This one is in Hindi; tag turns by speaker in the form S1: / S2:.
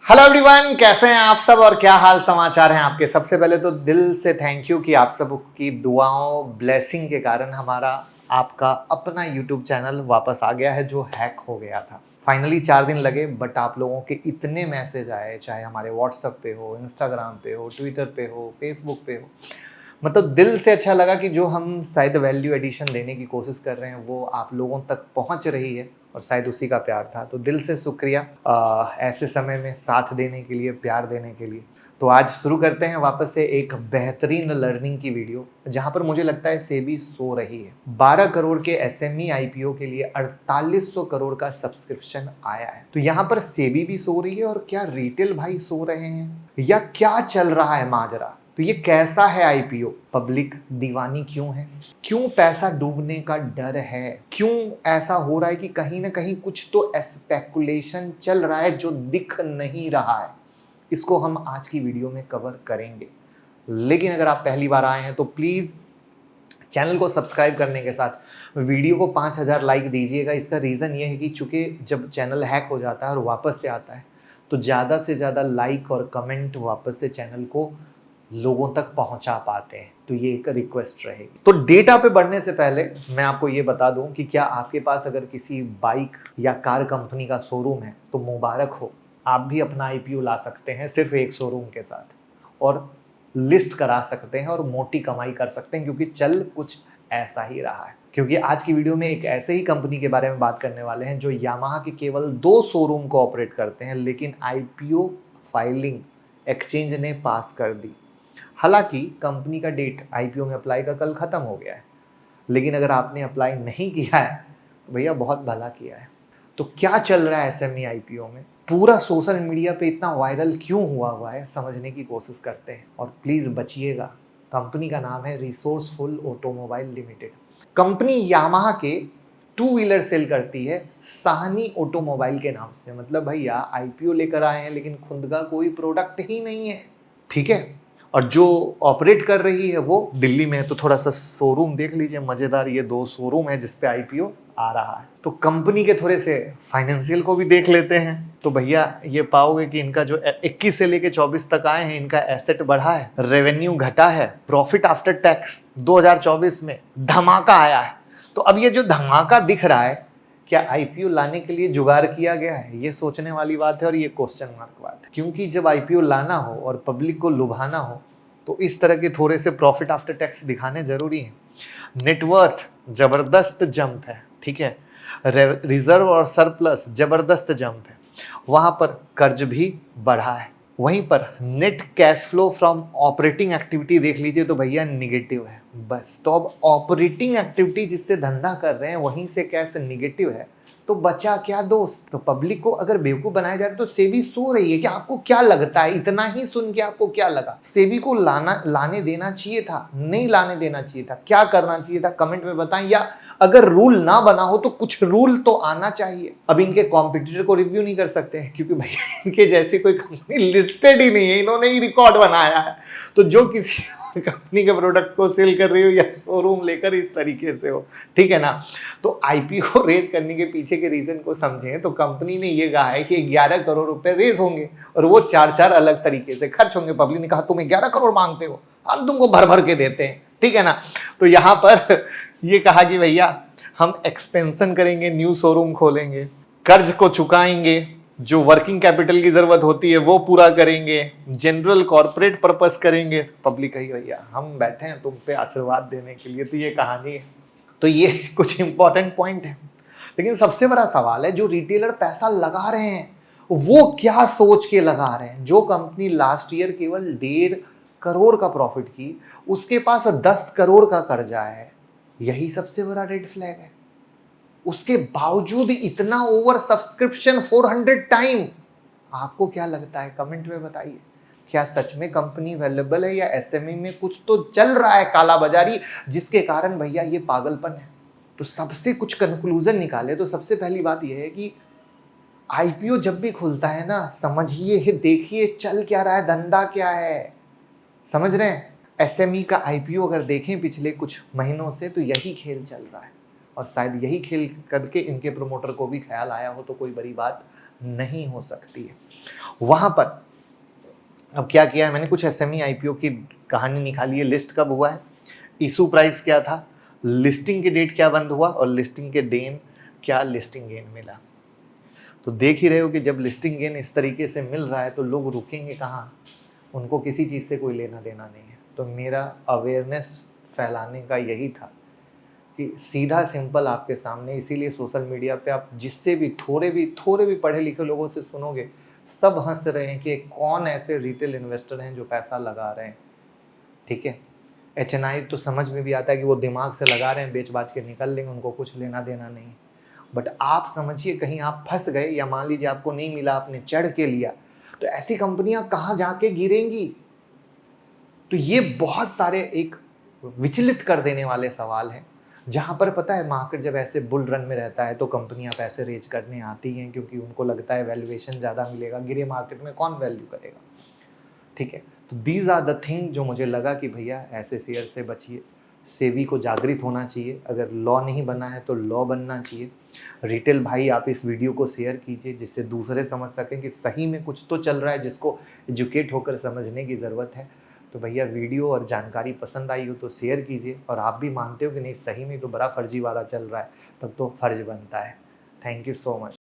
S1: हेलो एवरीवन, कैसे हैं आप सब और क्या हाल समाचार हैं आपके। सबसे पहले तो दिल से थैंक यू कि आप सब की दुआओं ब्लेसिंग के कारण हमारा आपका अपना यूट्यूब चैनल वापस आ गया है जो हैक हो गया था। फाइनली 4 दिन लगे बट आप लोगों के इतने मैसेज आए, चाहे हमारे व्हाट्सएप पे हो, इंस्टाग्राम पे हो, ट्विटर पे हो, फेसबुक पे हो। मतलब दिल से अच्छा लगा कि जो हम शायद वैल्यू एडिशन देने की कोशिश कर रहे हैं वो आप लोगों तक पहुंच रही है और शायद उसी का प्यार था। तो दिल से शुक्रिया ऐसे समय में साथ देने के लिए, प्यार देने के लिए। तो आज शुरू करते हैं वापस से एक बेहतरीन लर्निंग की वीडियो जहां पर मुझे लगता है सेबी सो रही है। 12 करोड़ के एसएमई आईपीओ के लिए 4800 करोड़ का सब्सक्रिप्शन आया है। तो यहाँ पर सेबी भी सो रही है और क्या रिटेल भाई सो रहे हैं या क्या चल रहा है माजरा। तो ये कैसा है आईपीओ, पब्लिक दीवानी क्यों है, क्यों पैसा डूबने का डर है, क्यों ऐसा हो रहा है कि कहीं ना कहीं कुछ तो स्पेकुलेशन चल रहा है जो दिख नहीं रहा है। इसको हम आज की वीडियो में कवर करेंगे। लेकिन अगर आप पहली बार आए हैं तो प्लीज चैनल को सब्सक्राइब करने के साथ वीडियो को 5000 लाइक दीजिएगा। इसका रीज़न ये है कि चूंकि जब चैनल हैक हो जाता है और वापस से आता है तो ज़्यादा से ज़्यादा लाइक और कमेंट वापस से चैनल को लोगों तक पहुंचा पाते हैं। तो ये एक रिक्वेस्ट रहेगी। तो डेटा पे बढ़ने से पहले मैं आपको ये बता दूं कि क्या आपके पास अगर किसी बाइक या कार कंपनी का शोरूम है तो मुबारक हो, आप भी अपना आईपीओ ला सकते हैं सिर्फ एक शोरूम के साथ और लिस्ट करा सकते हैं और मोटी कमाई कर सकते हैं, क्योंकि चल कुछ ऐसा ही रहा है। क्योंकि आज की वीडियो में एक ऐसे ही कंपनी के बारे में बात करने वाले हैं जो यामाहा के केवल 2 शोरूम को ऑपरेट करते हैं, लेकिन आईपीओ फाइलिंग एक्सचेंज ने पास कर दी। हालांकि कंपनी का डेट आईपीओ में अप्लाई का कल खत्म हो गया है, लेकिन अगर आपने अप्लाई नहीं किया है तो भैया बहुत भला किया है। तो क्या चल रहा है एसएमई आईपीओ में, पूरा सोशल मीडिया पे इतना वायरल क्यों हुआ है, समझने की कोशिश करते हैं। और प्लीज बचिएगा, कंपनी का नाम है resourceful automobile limited. Company Yamaha के 2 व्हीलर सेल करती है साहनी ऑटोमोबाइल के नाम से। मतलब भैया आईपीओ लेकर आए हैं लेकिन खुद का कोई प्रोडक्ट ही नहीं है, ठीक है। और जो ऑपरेट कर रही है वो दिल्ली में है। तो थोड़ा सा शोरूम देख लीजिए, मजेदार ये 2 शोरूम है जिसपे आईपीओ आ रहा है। तो कंपनी के थोड़े से फाइनेंशियल को भी देख लेते हैं तो भैया ये पाओगे कि इनका जो 21 से लेके 24 तक आए हैं, इनका एसेट बढ़ा है, रेवेन्यू घटा है, प्रॉफिट आफ्टर टैक्स 2024 में धमाका आया है। तो अब ये जो धमाका दिख रहा है, क्या आईपीओ लाने के लिए जुगाड़ किया गया है? ये सोचने वाली बात है और ये क्वेश्चन मार्क बात है। क्योंकि जब आईपीओ लाना हो और पब्लिक को लुभाना हो तो इस तरह के थोड़े से प्रॉफिट आफ्टर टैक्स दिखाने जरूरी है। नेटवर्थ जबरदस्त जंप है, ठीक है। रिजर्व और सरप्लस जबरदस्त जंप है। वहां पर कर्ज भी बढ़ा है। वहीं पर net cash flow from operating activity देख लीजिए तो भैया निगेटिव है। बस तो अब ऑपरेटिंग एक्टिविटी जिससे धंधा कर रहे हैं वहीं से कैश निगेटिव है तो बचा क्या दोस्त। तो पब्लिक को अगर बेवकूफ बनाया जाए तो सेबी सो रही है। कि आपको क्या लगता है, इतना ही सुन के आपको क्या लगा, सेबी को लाने देना चाहिए था, नहीं लाने देना चाहिए था, क्या करना चाहिए था, कमेंट में बताएं। या अगर रूल ना बना हो तो कुछ रूल तो आना चाहिए। अब इनके कॉम्पिटिटर को रिव्यू नहीं कर सकते हैं क्योंकि भैया इनके जैसी कोई कंपनी लिस्टेड ही नहीं है, इन्होंने ही रिकॉर्ड बनाया है। तो जो किसी कंपनी के प्रोडक्ट को सेल कर रही हो या शोरूम लेकर इस तरीके से हो, ठीक है ना। तो आईपीओ रेज करने के पीछे के रीजन को समझें तो कंपनी ने ये कहा है कि 11 करोड़ रुपए रेज होंगे और वो 4 अलग तरीके से खर्च होंगे। पब्लिक ने कहा तुम 11 करोड़ मांगते हो, हम तुमको भर भर के देते हैं, ठीक है ना। तो यहां पर ये कहा कि भैया हम एक्सपेंशन करेंगे, न्यू शोरूम खोलेंगे, कर्ज को चुकाएंगे, जो वर्किंग कैपिटल की जरूरत होती है वो पूरा करेंगे, जनरल कॉर्पोरेट पर्पस करेंगे। पब्लिक कही भैया हम बैठे हैं तुम पे आशीर्वाद देने के लिए। तो ये कहानी है। तो ये कुछ इंपॉर्टेंट पॉइंट है। लेकिन सबसे बड़ा सवाल है जो रिटेलर पैसा लगा रहे हैं वो क्या सोच के लगा रहे हैं। जो कंपनी लास्ट ईयर केवल 1.5 करोड़ का प्रॉफिट की, उसके पास 10 करोड़ का कर्जा है, यही सबसे बड़ा रेड फ्लैग है। उसके बावजूद इतना ओवर सब्सक्रिप्शन 400 टाइम। आपको क्या लगता है, कमेंट में बताइए। क्या सच में कंपनी वेलेबल है या एसएमई में कुछ तो चल रहा है काला बाजारी जिसके कारण भैया ये पागलपन है। तो सबसे कुछ कंक्लूजन निकाले तो सबसे पहली बात यह है कि आईपीओ जब भी खुलता है ना, समझिए देखिए चल क्या रहा है, धंधा क्या है, समझ रहे हैं। एसएमई का आईपीओ अगर देखें पिछले कुछ महीनों से तो यही खेल चल रहा है और शायद यही खेल करके इनके प्रमोटर को भी ख्याल आया हो तो कोई बड़ी बात नहीं हो सकती है। वहाँ पर अब क्या किया है मैंने, कुछ एसएमई आईपीओ की कहानी निकाली है। लिस्ट कब हुआ है, इशू प्राइस क्या था, लिस्टिंग की डेट क्या बंद हुआ, और लिस्टिंग के दिन क्या लिस्टिंग गेन मिला। तो देख ही रहे हो कि जब लिस्टिंग गेन इस तरीके से मिल रहा है तो लोग रुकेंगे कहाँ, उनको किसी चीज़ से कोई लेना देना नहीं है। तो मेरा अवेयरनेस फैलाने का यही था कि सीधा सिंपल आपके सामने, इसीलिए सोशल मीडिया पे आप जिससे भी थोड़े भी पढ़े लिखे लोगों से सुनोगे, सब हंस रहे हैं कि कौन ऐसे रिटेल इन्वेस्टर हैं जो पैसा लगा रहे हैं। ठीक है, एचएनआई तो समझ में भी आता है कि वो दिमाग से लगा रहे हैं, बेच बाच के निकल लेंगे, उनको कुछ लेना देना नहीं। बट आप समझिए कहीं आप फंस गए, या मान लीजिए आपको नहीं मिला, आपने चढ़ के लिया, तो ऐसी कंपनियां कहाँ जाके गिरेंगी। तो ये बहुत सारे एक विचलित कर देने वाले सवाल हैं, जहां पर पता है मार्केट जब ऐसे बुल रन में रहता है तो कंपनियां पैसे रेज करने आती हैं, क्योंकि उनको लगता है वैल्यूएशन ज़्यादा मिलेगा। गिरे मार्केट में कौन वैल्यू करेगा। ठीक है, तो दीज आर द थिंग जो मुझे लगा कि भैया ऐसे शेयर से बचिए। सेबी को जागृत होना चाहिए, अगर लॉ नहीं बना है तो लॉ बनना चाहिए। रिटेल भाई आप इस वीडियो को शेयर कीजिए, जिससे दूसरे समझ सकें कि सही में कुछ तो चल रहा है जिसको एजुकेट होकर समझने की ज़रूरत है। तो भैया वीडियो और जानकारी पसंद आई हो तो शेयर कीजिए, और आप भी मानते हो कि नहीं सही में तो बड़ा फर्जीवाड़ा चल रहा है, तब तो फ़र्ज बनता है। Thank you so much.